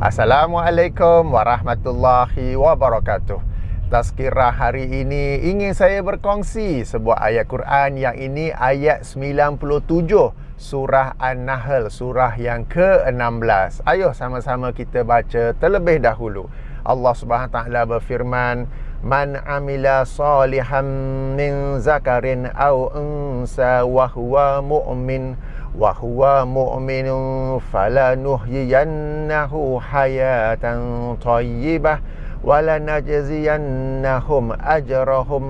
Assalamualaikum warahmatullahi wabarakatuh. Tazkirah hari ini ingin saya berkongsi sebuah ayat Quran yang ini ayat 97 surah An-Nahl, surah yang ke-16. Ayo sama-sama kita baca terlebih dahulu. Allah Subhanahu taala berfirman, "Man amila salihan min zakarin aw unsa wa huwa mu'min falanuhyiyannahu hayatan thayyibah walanajziyannahum ajrahum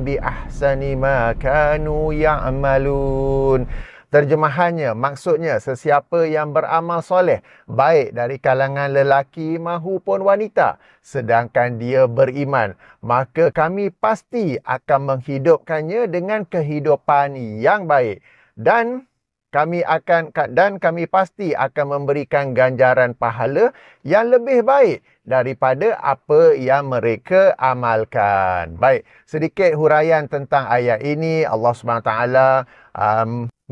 bi ahsani ma kanu ya'malun." Terjemahannya, maksudnya sesiapa yang beramal soleh, baik dari kalangan lelaki mahupun wanita, sedangkan dia beriman, maka kami pasti akan menghidupkannya dengan kehidupan yang baik. Dan kami pasti akan memberikan ganjaran pahala yang lebih baik daripada apa yang mereka amalkan. Baik, sedikit huraian tentang ayat ini. Allah SWT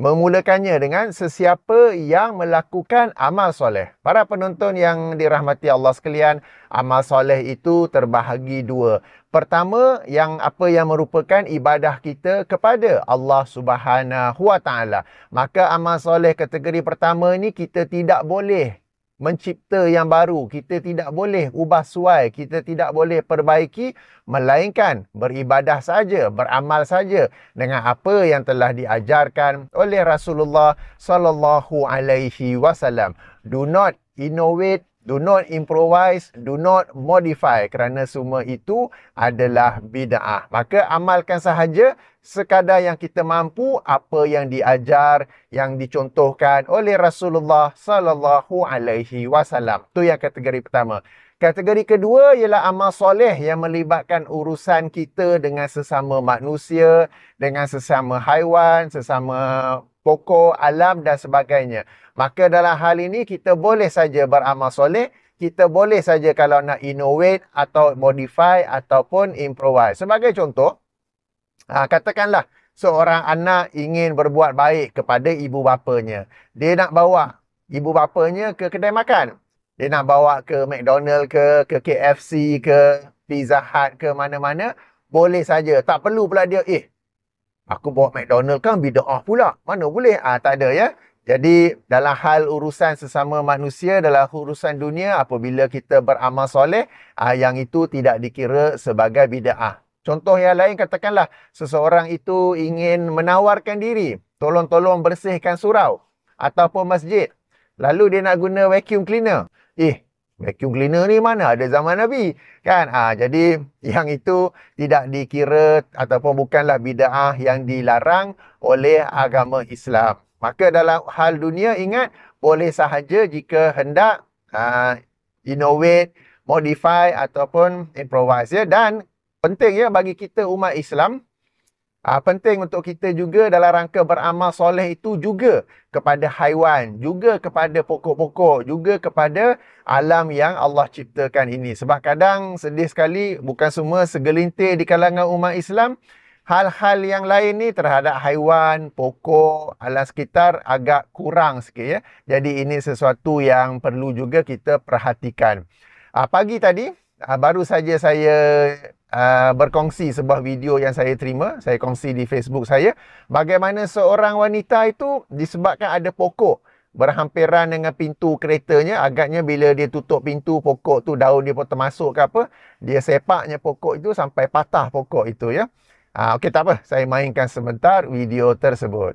memulakannya dengan sesiapa yang melakukan amal soleh. Para penonton yang dirahmati Allah sekalian, amal soleh itu terbahagi dua. Pertama, yang merupakan ibadah kita kepada Allah Subhanahu Wa Taala. Maka amal soleh kategori pertama ni kita tidak boleh mencipta yang baru, kita tidak boleh ubah suai, kita tidak boleh perbaiki, melainkan beribadah saja, beramal saja dengan apa yang telah diajarkan oleh Rasulullah sallallahu alaihi wasallam. Do not innovate, do not improvise, do not modify, kerana semua itu adalah bid'ah. Maka amalkan sahaja sekadar yang kita mampu, apa yang diajar, yang dicontohkan oleh Rasulullah sallallahu alaihi wasallam. Itu yang kategori pertama. Kategori kedua ialah amal soleh yang melibatkan urusan kita dengan sesama manusia, dengan sesama haiwan, sesama pokok, alam dan sebagainya. Maka dalam hal ini kita boleh saja beramal soleh, kita boleh saja kalau nak innovate atau modify ataupun improvise. Sebagai contoh, katakanlah seorang anak ingin berbuat baik kepada ibu bapanya. Dia nak bawa ibu bapanya ke kedai makan. Dia nak bawa ke McDonald ke KFC ke Pizza Hut ke mana-mana. Boleh saja. Tak perlu pula dia, aku bawa McDonald kan bid'ah pula. Mana boleh? Tak ada ya. Jadi dalam hal urusan sesama manusia, dalam urusan dunia, apabila kita beramal soleh, yang itu tidak dikira sebagai bid'ah. Contoh yang lain, katakanlah seseorang itu ingin menawarkan diri, tolong-tolong bersihkan surau ataupun masjid. Lalu dia nak guna vacuum cleaner. Vacuum cleaner ni mana ada zaman Nabi, kan? Jadi yang itu tidak dikira ataupun bukanlah bid'ah yang dilarang oleh agama Islam. Maka dalam hal dunia, ingat, boleh sahaja jika hendak innovate, modify ataupun improvise ya. Dan penting ya bagi kita umat Islam, penting untuk kita juga dalam rangka beramal soleh itu juga kepada haiwan, juga kepada pokok-pokok, juga kepada alam yang Allah ciptakan ini. Sebab kadang sedih sekali, bukan semua, segelintir di kalangan umat Islam, hal-hal yang lain ni terhadap haiwan, pokok, alam sekitar agak kurang sikit ya. Jadi ini sesuatu yang perlu juga kita perhatikan. Pagi tadi, baru saja saya berkongsi sebuah video yang saya terima. Saya kongsi di Facebook saya. Bagaimana seorang wanita itu, disebabkan ada pokok berhampiran dengan pintu keretanya, agaknya bila dia tutup pintu, pokok tu daun dia pun termasuk ke apa, dia sepaknya pokok itu sampai patah pokok itu ya. Okey, tak apa, saya mainkan sebentar video tersebut.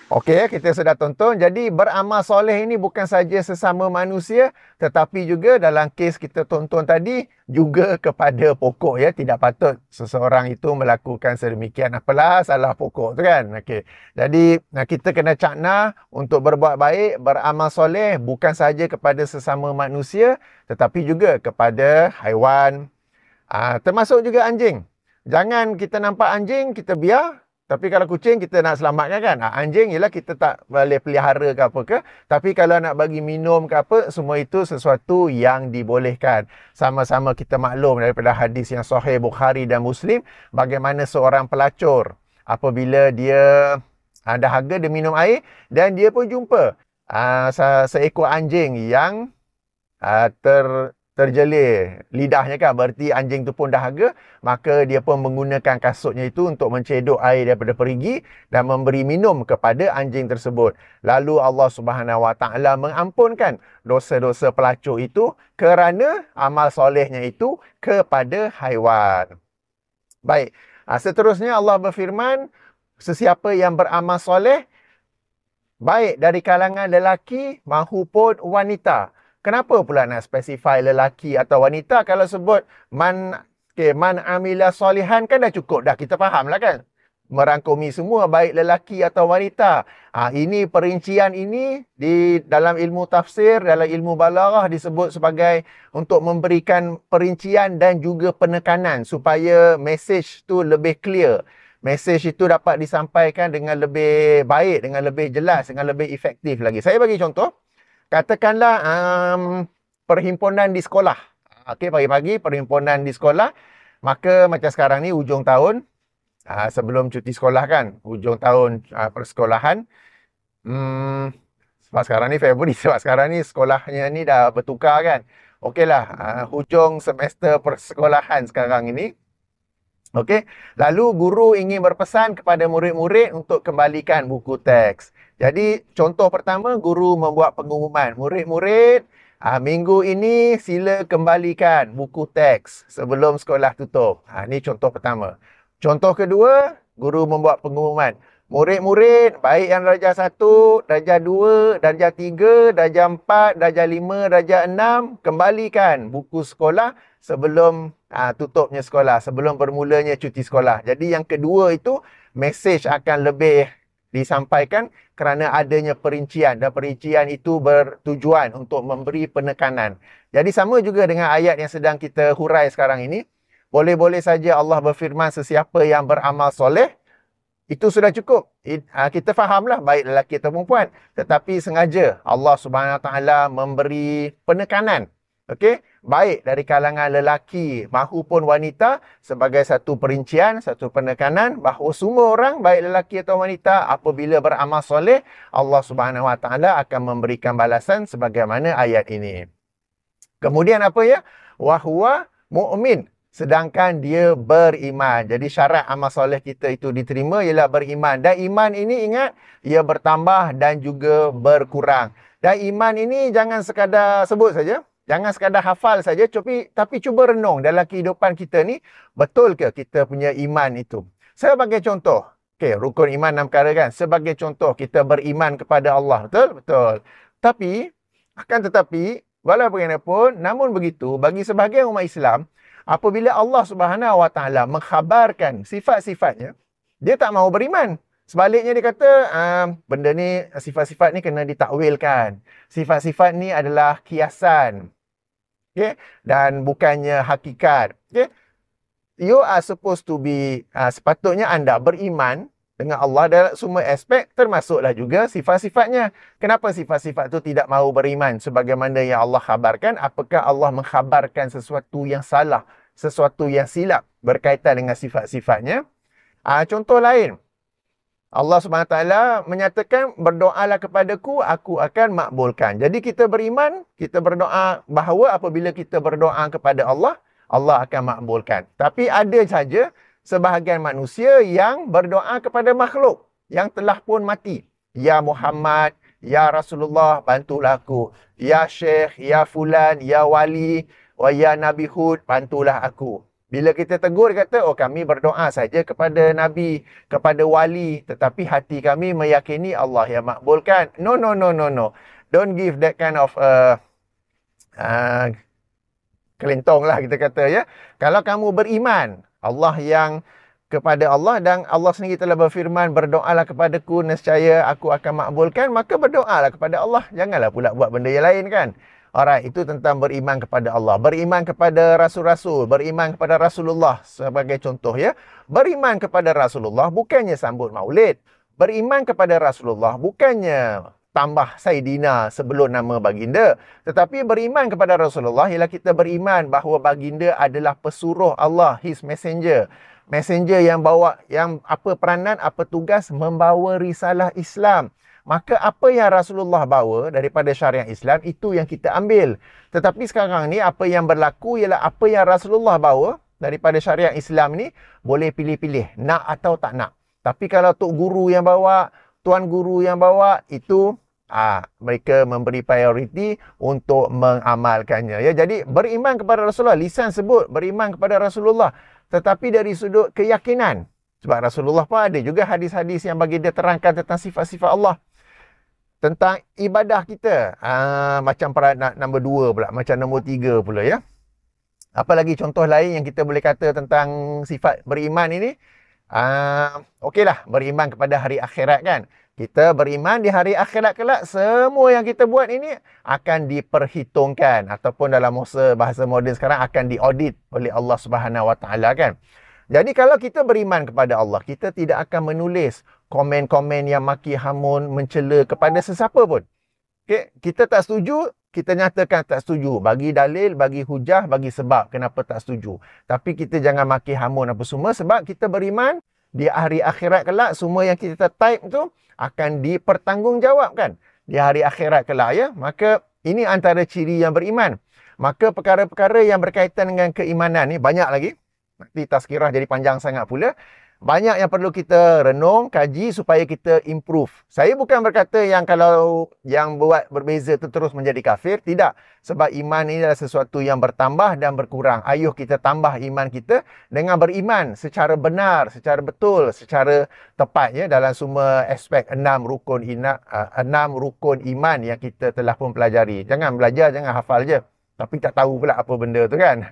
Okey, kita sudah tonton. Jadi beramal soleh ini bukan saja sesama manusia, tetapi juga dalam kes kita tonton tadi, juga kepada pokok ya. Tidak patut seseorang itu melakukan sedemikian. Apalah salah pokok tu kan. Okey. Jadi kita kena cakna untuk berbuat baik, beramal soleh bukan saja kepada sesama manusia, tetapi juga kepada haiwan. Termasuk juga anjing. Jangan kita nampak anjing, kita biar. Tapi kalau kucing, kita nak selamatkan kan. Anjing ialah kita tak boleh pelihara ke apa ke. Tapi kalau nak bagi minum ke apa, semua itu sesuatu yang dibolehkan. Sama-sama kita maklum daripada hadis yang sahih Bukhari dan Muslim, bagaimana seorang pelacur apabila dia dahaga, dia minum air dan dia pun jumpa seekor anjing yang terjelir lidahnya kan, berarti anjing tu pun dahaga, maka dia pun menggunakan kasutnya itu untuk mencedok air daripada perigi dan memberi minum kepada anjing tersebut. Lalu Allah Subhanahu Wa Taala mengampunkan dosa-dosa pelacur itu kerana amal solehnya itu kepada haiwan. Baik, seterusnya Allah berfirman, sesiapa yang beramal soleh baik dari kalangan lelaki maupun wanita. Kenapa pula nak specify lelaki atau wanita? Kalau sebut man amila solihan kan dah cukup dah, kita faham lah kan. Merangkumi semua baik lelaki atau wanita. Ini perincian ini di dalam ilmu tafsir, dalam ilmu balaghah disebut sebagai untuk memberikan perincian dan juga penekanan supaya message tu lebih clear. Message itu dapat disampaikan dengan lebih baik, dengan lebih jelas, dengan lebih efektif lagi. Saya bagi contoh. Katakanlah perhimpunan di sekolah. Okey, pagi-pagi perhimpunan di sekolah. Maka macam sekarang ni hujung tahun, sebelum cuti sekolah kan, hujung tahun persekolahan. Sebab sekarang ni Februari, sebab sekarang ni sekolahnya ni dah bertukar kan. Okeylah, hujung semester persekolahan sekarang ini. Okey, lalu guru ingin berpesan kepada murid-murid untuk kembalikan buku teks. Jadi contoh pertama, guru membuat pengumuman, murid-murid, minggu ini sila kembalikan buku teks sebelum sekolah tutup. Ini contoh pertama. Contoh kedua, guru membuat pengumuman, murid-murid baik yang darjah 1, darjah 2, darjah 3, darjah 4, darjah 5, darjah 6, kembalikan buku sekolah sebelum tutupnya sekolah, sebelum bermulanya cuti sekolah. Jadi yang kedua itu, mesej akan lebih disampaikan kerana adanya perincian, dan perincian itu bertujuan untuk memberi penekanan. Jadi sama juga dengan ayat yang sedang kita hurai sekarang ini. Boleh-boleh saja Allah berfirman sesiapa yang beramal soleh, itu sudah cukup. Kita fahamlah baik lelaki atau perempuan. Tetapi sengaja Allah Subhanahu Wa Taala memberi penekanan. Okey, baik dari kalangan lelaki maupun wanita sebagai satu perincian, satu penekanan bahawa semua orang baik lelaki atau wanita apabila beramal soleh, Allah Subhanahu Wa Taala akan memberikan balasan sebagaimana ayat ini. Kemudian apa ya? Wa huwa mu'min. Sedangkan dia beriman. Jadi syarat amal soleh kita itu diterima ialah beriman. Dan iman ini ingat, ia bertambah dan juga berkurang. Dan iman ini jangan sekadar sebut saja. Jangan sekadar hafal saja, tapi cuba renung dalam kehidupan kita ni, betul ke kita punya iman itu? Sebagai contoh, rukun iman 6 perkara kan? Sebagai contoh, kita beriman kepada Allah. Betul? Betul. Tapi, akan tetapi, walau bagaimanapun, namun begitu, bagi sebahagian umat Islam, apabila Allah Subhanahu Wa Taala mengkhabarkan sifat-sifatnya, dia tak mahu beriman. Sebaliknya dia kata, benda ni, sifat-sifat ni kena ditakwilkan. Sifat-sifat ni adalah kiasan. Okay? Dan bukannya hakikat. Okay? You are supposed to be, sepatutnya anda beriman dengan Allah dalam semua aspek, termasuklah juga sifat-sifatnya. Kenapa sifat-sifat itu tidak mahu beriman? Sebagaimana yang Allah khabarkan, apakah Allah mengkhabarkan sesuatu yang salah, sesuatu yang silap berkaitan dengan sifat-sifatnya? Contoh lain, Allah SWT menyatakan, berdoalah kepadaku, aku akan makbulkan. Jadi kita beriman, kita berdoa bahawa apabila kita berdoa kepada Allah, Allah akan makbulkan. Tapi ada saja sebahagian manusia yang berdoa kepada makhluk yang telah pun mati. Ya Muhammad, Ya Rasulullah, bantulah aku. Ya Syekh, Ya Fulan, Ya Wali, wa Ya Nabi Hud, bantulah aku. Bila kita tegur, dia kata, oh kami berdoa saja kepada Nabi, kepada wali, tetapi hati kami meyakini Allah yang makbulkan. No, no, no, no, no. Don't give that kind of uh, kelintong lah kita kata ya. Kalau kamu beriman, Allah yang kepada Allah dan Allah sendiri telah berfirman, berdoalah kepadaku, nescaya aku akan makbulkan, maka berdoalah kepada Allah. Janganlah pula buat benda yang lain kan. Alright, itu tentang beriman kepada Allah. Beriman kepada Rasul-Rasul, beriman kepada Rasulullah sebagai contoh ya. Beriman kepada Rasulullah bukannya sambut maulid. Beriman kepada Rasulullah bukannya tambah Saidina sebelum nama baginda. Tetapi beriman kepada Rasulullah ialah kita beriman bahawa baginda adalah pesuruh Allah, His Messenger. Messenger yang bawa, yang apa peranan, apa tugas, membawa risalah Islam. Maka apa yang Rasulullah bawa daripada syariat Islam, itu yang kita ambil. Tetapi sekarang ni apa yang berlaku ialah apa yang Rasulullah bawa daripada syariat Islam ni, boleh pilih-pilih, nak atau tak nak. Tapi kalau tok guru yang bawa, tuan guru yang bawa, itu mereka memberi prioriti untuk mengamalkannya. Ya, jadi beriman kepada Rasulullah, lisan sebut beriman kepada Rasulullah, tetapi dari sudut keyakinan. Sebab Rasulullah pun ada juga hadis-hadis yang bagi dia terangkan tentang sifat-sifat Allah. Tentang ibadah kita. Macam nombor 2 pula. Macam nombor 3 pula ya. Apa lagi contoh lain yang kita boleh kata tentang sifat beriman ini? Okeylah, beriman kepada hari akhirat kan. Kita beriman di hari akhirat kelak, semua yang kita buat ini akan diperhitungkan. Ataupun dalam bahasa moden sekarang akan diaudit oleh Allah Subhanahu Wa Taala kan. Jadi kalau kita beriman kepada Allah, kita tidak akan menulis komen-komen yang maki hamun, mencela kepada sesiapa pun. Okay? Kita tak setuju, kita nyatakan tak setuju. Bagi dalil, bagi hujah, bagi sebab kenapa tak setuju. Tapi kita jangan maki hamun apa semua, sebab kita beriman di hari akhirat kelak, semua yang kita type tu akan dipertanggungjawabkan di hari akhirat kelak ya. Maka ini antara ciri yang beriman. Maka perkara-perkara yang berkaitan dengan keimanan ni banyak lagi. Nanti tazkirah jadi panjang sangat pula. Banyak yang perlu kita renung, kaji supaya kita improve. Saya bukan berkata yang kalau yang buat berbeza itu terus menjadi kafir. Tidak. Sebab iman ini adalah sesuatu yang bertambah dan berkurang. Ayuh kita tambah iman kita dengan beriman secara benar, secara betul, secara tepat ya, dalam semua aspek 6 rukun iman yang kita telah pun pelajari. Jangan belajar, jangan hafal je. Tapi tak tahu pula apa benda tu kan.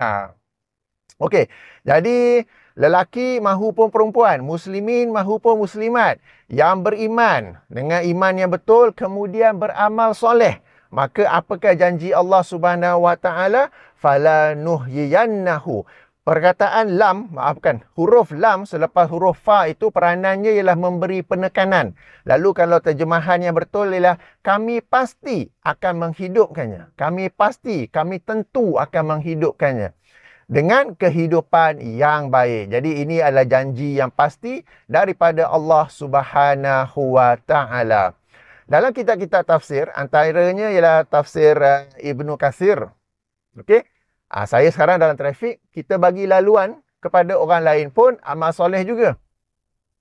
Okey, jadi lelaki mahupun perempuan, muslimin mahupun muslimat yang beriman dengan iman yang betul kemudian beramal soleh, maka apakah janji Allah Subhanahu Wa Taala? Fala nuhyiyannahu. Perkataan lam, maafkan, huruf lam selepas huruf fa itu peranannya ialah memberi penekanan. Lalu kalau terjemahan yang betul ialah kami pasti akan menghidupkannya. Kami pasti, kami tentu akan menghidupkannya dengan kehidupan yang baik. Jadi ini adalah janji yang pasti daripada Allah Subhanahu Wa Taala. Dalam kitab-kitab tafsir, antaranya ialah tafsir Ibnu Katsir. Okey. Saya sekarang dalam trafik, kita bagi laluan kepada orang lain pun amal soleh juga.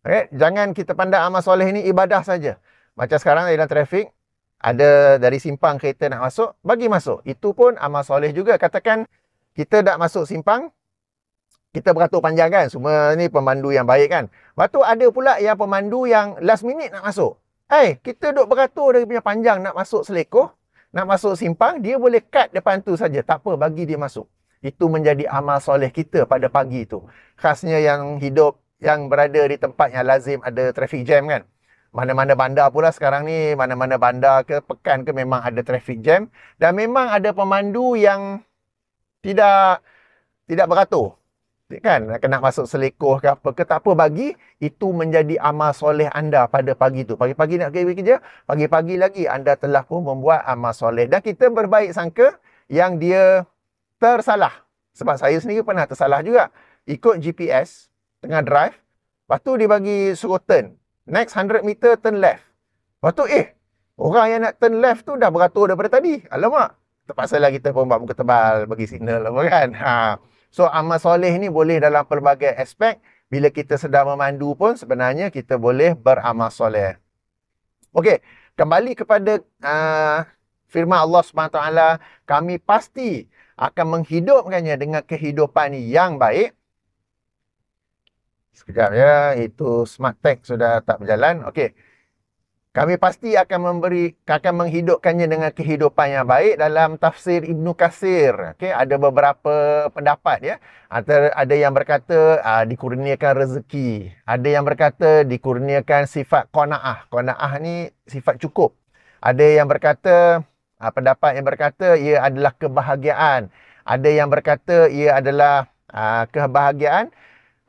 Okay? Jangan kita pandang amal soleh ini ibadah saja. Macam sekarang dalam trafik, ada dari simpang kereta nak masuk, bagi masuk. Itu pun amal soleh juga. Katakan kita dah masuk simpang, kita beratur panjang kan. Semua ni pemandu yang baik kan. Lepas tu ada pula yang pemandu yang last minute nak masuk. Kita duduk beratur dia punya panjang nak masuk selekoh, nak masuk simpang, dia boleh cut depan tu saja. Tak apa, bagi dia masuk. Itu menjadi amal soleh kita pada pagi tu. Khasnya yang hidup, yang berada di tempat yang lazim ada traffic jam kan. Mana-mana bandar pula sekarang ni, mana-mana bandar ke pekan ke memang ada traffic jam. Dan memang ada pemandu yang tidak beratur kan, kena masuk selekoh ke apa ke, tak apa, bagi itu menjadi amal soleh anda pada pagi tu. Pagi-pagi nak pergi kerja, pagi-pagi lagi anda telah pun membuat amal soleh. Dan kita berbaik sangka yang dia tersalah. Sebab saya sendiri pernah tersalah juga. Ikut GPS tengah drive, lepas tu dia bagi suruh turn, next 100 meter turn left. Lepas tu orang yang nak turn left tu dah beratur daripada tadi. Alamak, terpaksalah kita pun buat muka tebal, bagi signal apa kan. So amal soleh ni boleh dalam pelbagai aspek. Bila kita sedang memandu pun sebenarnya kita boleh beramal soleh. Okey, kembali kepada firman Allah SWT, kami pasti akan menghidupkannya dengan kehidupan yang baik. Sekejap ya, itu Smart Tag sudah tak berjalan. Okey. Kami pasti akan menghidupkannya dengan kehidupan yang baik dalam tafsir Ibnu Katsir. Okey, ada beberapa pendapat ya. Ada yang berkata dikurniakan rezeki. Ada yang berkata dikurniakan sifat qanaah. Qanaah ni sifat cukup. Ada yang berkata pendapat yang berkata ia adalah kebahagiaan. Ada yang berkata ia adalah kebahagiaan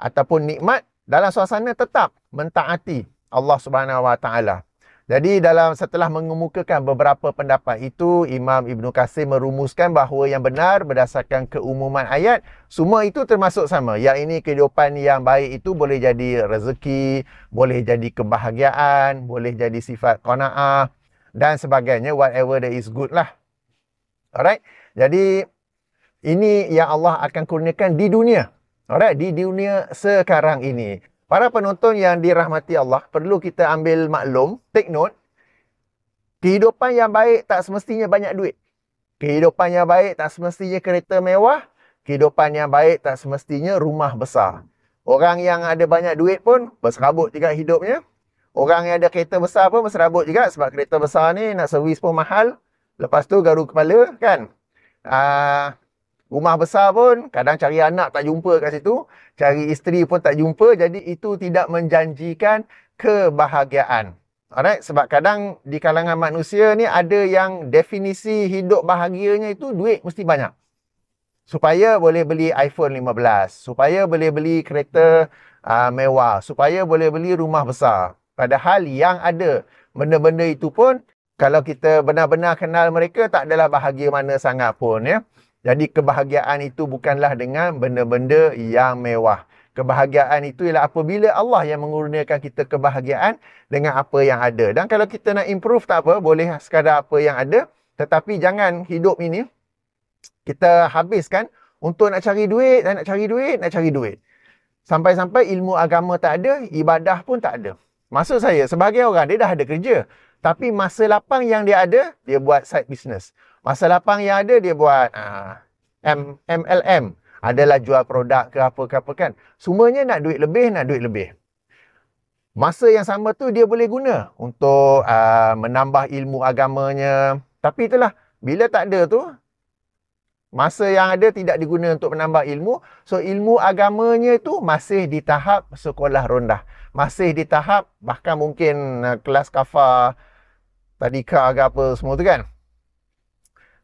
ataupun nikmat dalam suasana tetap mentaati Allah Subhanahu Wa Taala. Jadi setelah mengemukakan beberapa pendapat itu, Imam Ibnu Katsir merumuskan bahawa yang benar berdasarkan keumuman ayat, semua itu termasuk sama. Yang ini kehidupan yang baik itu boleh jadi rezeki, boleh jadi kebahagiaan, boleh jadi sifat qanaah dan sebagainya, whatever that is good lah. Alright. Jadi ini yang Allah akan kurniakan di dunia. Alright, di dunia sekarang ini. Para penonton yang dirahmati Allah, perlu kita ambil maklum, take note, kehidupan yang baik tak semestinya banyak duit. Kehidupan yang baik tak semestinya kereta mewah. Kehidupan yang baik tak semestinya rumah besar. Orang yang ada banyak duit pun berserabut juga hidupnya. Orang yang ada kereta besar pun berserabut juga sebab kereta besar ni nak servis pun mahal. Lepas tu garu kepala kan. Rumah besar pun kadang cari anak tak jumpa kat situ, cari isteri pun tak jumpa, jadi itu tidak menjanjikan kebahagiaan. Alright, sebab kadang di kalangan manusia ni ada yang definisi hidup bahagianya itu duit mesti banyak. Supaya boleh beli iPhone 15, supaya boleh beli kereta mewah, supaya boleh beli rumah besar. Padahal yang ada benda-benda itu pun kalau kita benar-benar kenal mereka tak adalah bahagia mana sangat pun ya. Jadi kebahagiaan itu bukanlah dengan benda-benda yang mewah. Kebahagiaan itu ialah apabila Allah yang mengurniakan kita kebahagiaan dengan apa yang ada. Dan kalau kita nak improve tak apa, boleh sekadar apa yang ada. Tetapi jangan hidup ini kita habiskan untuk nak cari duit, dan nak cari duit, nak cari duit. Sampai-sampai ilmu agama tak ada, ibadah pun tak ada. Maksud saya, sebagai orang, dia dah ada kerja. Tapi masa lapang yang dia ada, dia buat side business. Masa lapang yang ada, dia buat MLM. Adalah jual produk ke apa kan. Semuanya nak duit lebih, nak duit lebih. Masa yang sama tu dia boleh guna untuk menambah ilmu agamanya. Tapi itulah, bila tak ada tu, masa yang ada tidak digunakan untuk menambah ilmu. So ilmu agamanya itu masih di tahap sekolah rendah. Masih di tahap bahkan mungkin kelas kafar, tadika ke apa semua tu kan.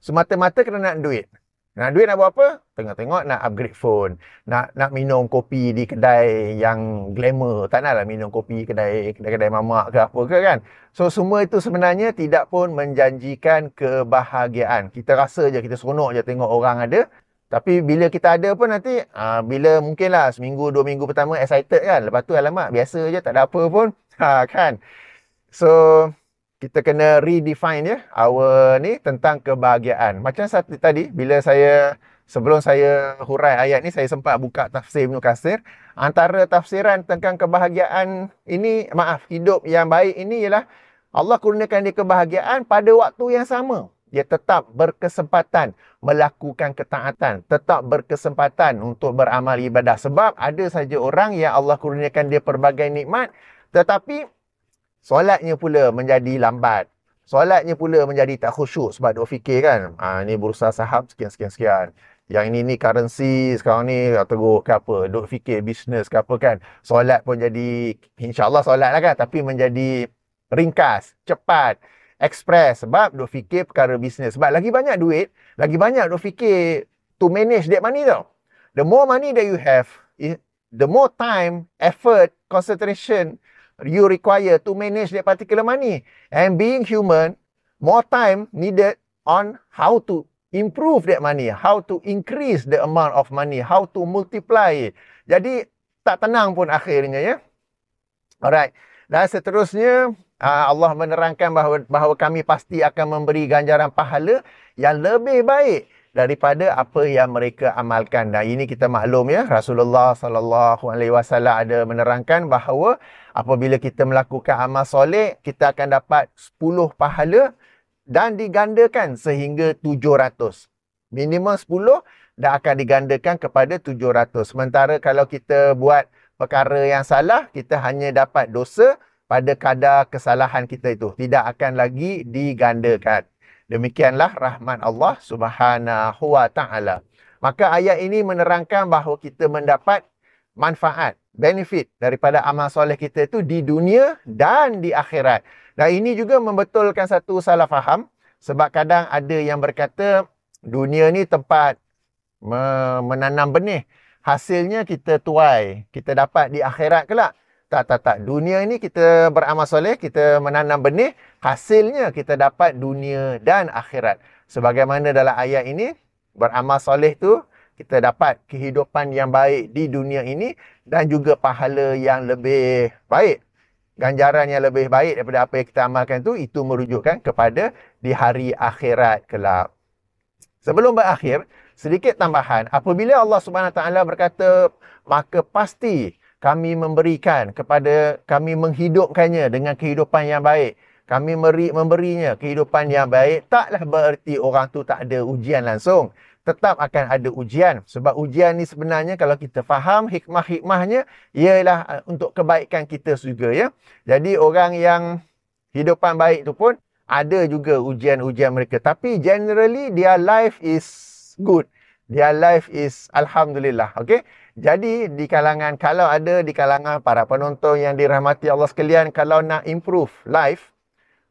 Semata-mata kerana nak duit. Nak duit nak buat apa? Tengok-tengok nak upgrade phone. Nak minum kopi di kedai yang glamour. Tak naklah minum kopi kedai mamak ke apa ke kan. So semua itu sebenarnya tidak pun menjanjikan kebahagiaan. Kita rasa je, kita seronok je tengok orang ada. Tapi bila kita ada pun nanti, bila mungkinlah seminggu, 2 minggu pertama excited kan. Lepas tu alamak biasa je, tak ada apa pun. Kan. So kita kena redefine ya our ni tentang kebahagiaan. Macam tadi sebelum saya hurai ayat ni, saya sempat buka tafsir Ibnu Katsir. Antara tafsiran tentang kebahagiaan ini, hidup yang baik ini ialah Allah kurniakan dia kebahagiaan pada waktu yang sama. Dia tetap berkesempatan melakukan ketaatan, tetap berkesempatan untuk beramal ibadah. Sebab ada saja orang yang Allah kurniakan dia pelbagai nikmat, tetapi solatnya pula menjadi lambat. Solatnya pula menjadi tak khusyuk sebab duk fikir kan. Ni bursa saham sekian. Yang ini currency sekarang ni teruk ke apa. Duk fikir bisnes ke apa kan. Solat pun jadi, insyaAllah solat lah kan. Tapi menjadi ringkas, cepat, express. Sebab duk fikir perkara bisnes. Sebab lagi banyak duit, lagi banyak duk fikir to manage that money tau. The more money that you have, the more time, effort, concentration you require to manage that particular money. And being human, more time needed on how to improve that money, how to increase the amount of money, how to multiply it. Jadi tak tenang pun akhirnya ya. Alright. Dan seterusnya Allah menerangkan bahawa kami pasti akan memberi ganjaran pahala yang lebih baik daripada apa yang mereka amalkan. Dan ini kita maklum ya, Rasulullah SAW ada menerangkan bahawa apabila kita melakukan amal soleh, kita akan dapat 10 pahala dan digandakan sehingga 700. Minimum 10 dan akan digandakan kepada 700. Sementara kalau kita buat perkara yang salah, kita hanya dapat dosa pada kadar kesalahan kita itu. Tidak akan lagi digandakan. Demikianlah rahmat Allah Subhanahu wa taala. Maka ayat ini menerangkan bahawa kita mendapat manfaat, benefit daripada amal soleh kita itu di dunia dan di akhirat. Dan ini juga membetulkan satu salah faham, sebab kadang ada yang berkata dunia ni tempat menanam benih, hasilnya kita tuai, kita dapat di akhirat kelak. Tak. Dunia ini kita beramal soleh, kita menanam benih, hasilnya kita dapat dunia dan akhirat. Sebagaimana dalam ayat ini, beramal soleh tu kita dapat kehidupan yang baik di dunia ini dan juga pahala yang lebih baik. Ganjaran yang lebih baik daripada apa yang kita amalkan itu merujukkan kepada di hari akhirat kelak. Sebelum berakhir, sedikit tambahan. Apabila Allah Subhanahu Wa Taala berkata, maka pasti kami memberikan kepada, kami menghidupkannya dengan kehidupan yang baik. Kami memberinya kehidupan yang baik. Taklah bererti orang tu tak ada ujian langsung. Tetap akan ada ujian. Sebab ujian ni sebenarnya kalau kita faham hikmah-hikmahnya, ialah untuk kebaikan kita juga, ya. Jadi orang yang hidupan baik tu pun ada juga ujian-ujian mereka. Tapi generally their life is good. Their life is alhamdulillah. Okay. Jadi di kalangan, kalau ada di kalangan para penonton yang dirahmati Allah sekalian, kalau nak improve life,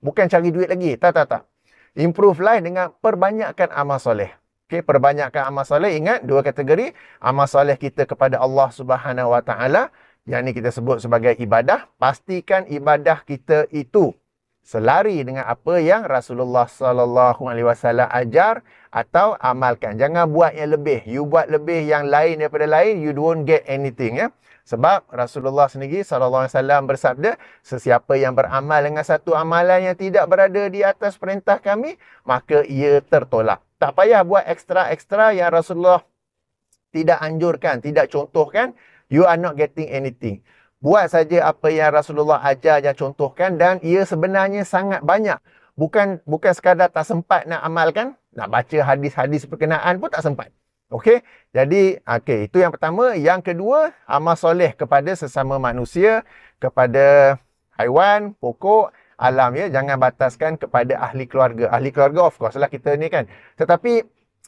bukan cari duit lagi. Tak. Improve life dengan perbanyakkan amal soleh. Okay, perbanyakkan amal soleh. Ingat, dua kategori. Amal soleh kita kepada Allah Subhanahu Wa Taala, yang ni kita sebut sebagai ibadah. Pastikan ibadah kita itu selari dengan apa yang Rasulullah sallallahu alaihi wasallam ajar atau amalkan. Jangan buat yang lebih. You buat lebih yang lain daripada lain, you don't get anything, ya. Sebab Rasulullah sendiri sallallahu alaihi wasallam bersabda, sesiapa yang beramal dengan satu amalan yang tidak berada di atas perintah kami, maka ia tertolak. Tak payah buat ekstra-ekstra yang Rasulullah tidak anjurkan, tidak contohkan, you are not getting anything. Buat saja apa yang Rasulullah ajar dan contohkan, dan ia sebenarnya sangat banyak. Bukan sekadar tak sempat nak amalkan, nak baca hadis-hadis berkenaan pun tak sempat. Okey. Jadi, itu yang pertama. Yang kedua, amal soleh kepada sesama manusia, kepada haiwan, pokok, alam, ya. Jangan bataskan kepada ahli keluarga. Ahli keluarga of course lah kita ni kan. Tetapi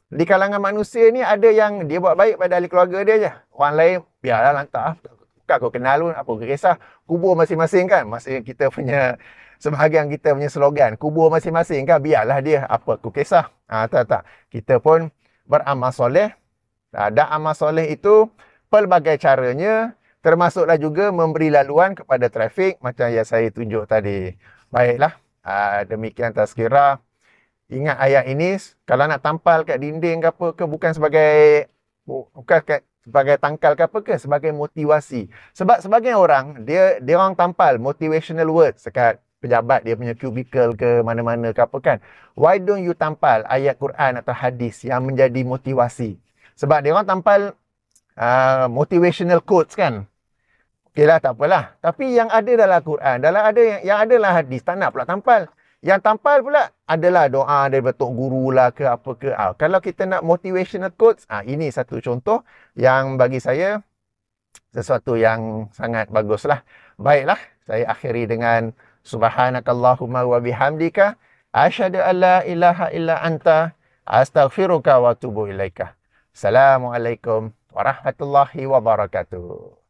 di kalangan manusia ni ada yang dia buat baik pada ahli keluarga dia je. Orang lain biarlah lantak. Bukan kau kenal pun, apa kau kisah. Kubur masing-masing kan. Masih kita punya, sebahagian kita punya slogan. Kubur masing-masing kan, biarlah dia. Apa kau kisah. Tak. Kita pun beramal soleh. Dan amal soleh itu pelbagai caranya. Termasuklah juga memberi laluan kepada trafik. Macam yang saya tunjuk tadi. Baiklah. Demikian tazkirah. Ingat ayat ini. Kalau nak tampal kat dinding ke apa ke, bukan sebagai sebagai tangkal ke apa ke, sebagai motivasi. Sebab sebagian orang, dia orang tampal motivational words dekat pejabat dia punya cubicle ke mana-mana ke apa kan. Why don't you tampal ayat Quran atau hadis yang menjadi motivasi? Sebab dia orang tampal motivational quotes kan. Okeylah, tak apalah. Tapi yang ada dalam Quran, yang ada dalam hadis, tak nak pula tampal. Yang tampal pula adalah doa daripada tok guru lah ke apa ke. Kalau kita nak motivational quotes, ini satu contoh yang bagi saya sesuatu yang sangat baguslah. Baiklah, saya akhiri dengan subhanakallahumma wa bihamdika asyhadu an la ilaha illa anta astaghfiruka wa atubu ilaika. Assalamualaikum warahmatullahi wabarakatuh.